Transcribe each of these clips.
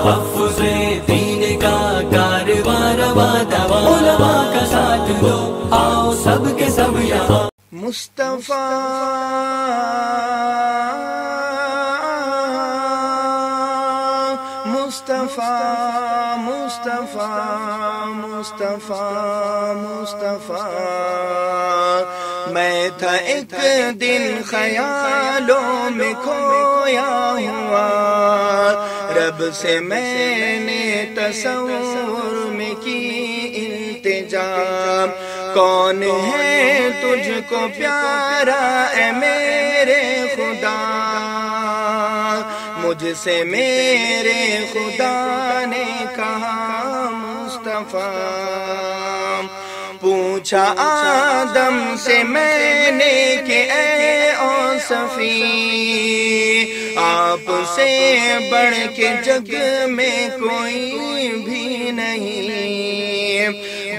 تحفظ دین کا کارواں رواں دواں، علماء کا ساتھ دو آؤ سب کے سب یہاں۔ مصطفیٰ مصطفیٰ مصطفیٰ مصطفیٰ مصطفیٰ، میں تھا ایک دن خیالوں میں کھویا ہوا، رب سے میں نے تصور میں کی التجا، کون ہے تجھ کو پیارا اے میرے خدا، مجھ سے میرے خدا نے کہا مصطفیٰ، پوچھا آدم سے میں نے کہ اے اوصفی، آپ سے بڑھ کے جگ میں کوئی بھی نہیں،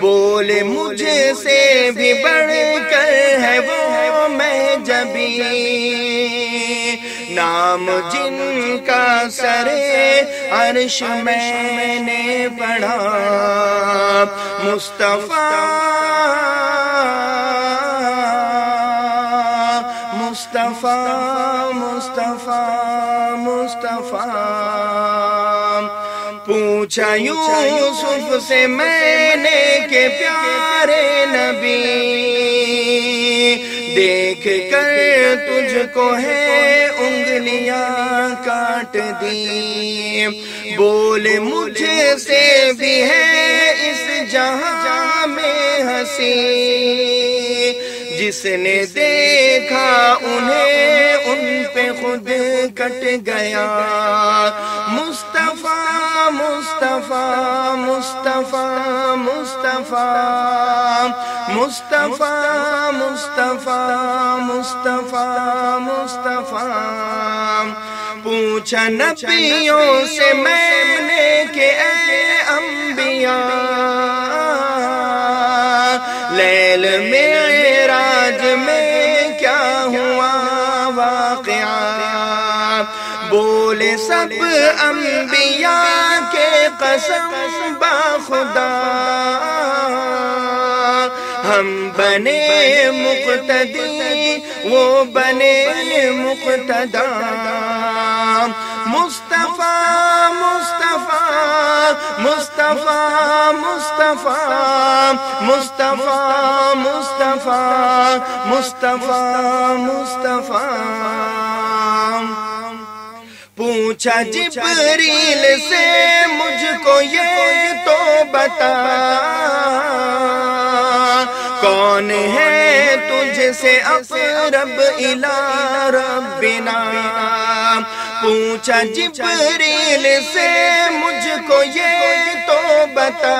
بولے مجھے سے بھی بڑھ کر ہے وہ میں جبی، نام جن کا سرے عرش میں نے پڑھا، مصطفیٰ مصطفیٰ مصطفیٰ مصطفیٰ، پوچھا یوسف سے میں نے کہ پیارے نبی، دیکھ کر تجھ کو ہے انگلیاں کاٹ دی، بولے مجھے سے بھی ہے اس جہاں میں ہنسی، جس نے دیکھا انہیں ان پہ خود کٹ گیا، مصطفیٰ مصطفیٰ مصطفیٰ مصطفیٰ مصطفیٰ مصطفیٰ مصطفیٰ مصطفیٰ، پوچھا نبیوں سے میں نے کہ اے انبیاء، لیل معراج میں کیا ہوا واقعہ، بولے سب انبیاء کے قسم باخدا، ہم بنے مقتدی وہ بنے مقتدا، مصطفیٰ مصطفیٰ مصطفیٰ مصطفیٰ مصطفیٰ مصطفیٰ مصطفیٰ مصطفیٰ، پوچھا جبریل سے مجھ کو یہ تو بتا، کون ہے تجھ سے اقرب الی ربنا، پوچھا جبریل سے مجھ کو یہ تو بتا،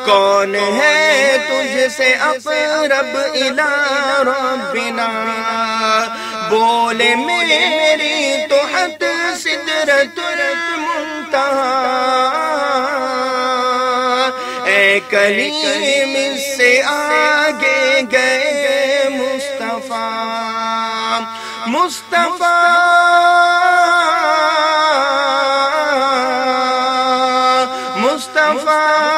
کون ہے تجھ سے اقرب الی ربنا، بولے میری تو حد سدرۃ المنتہا، اے کلیم اس سے آگے گئے مصطفیٰ، مصطفیٰ مصطفیٰ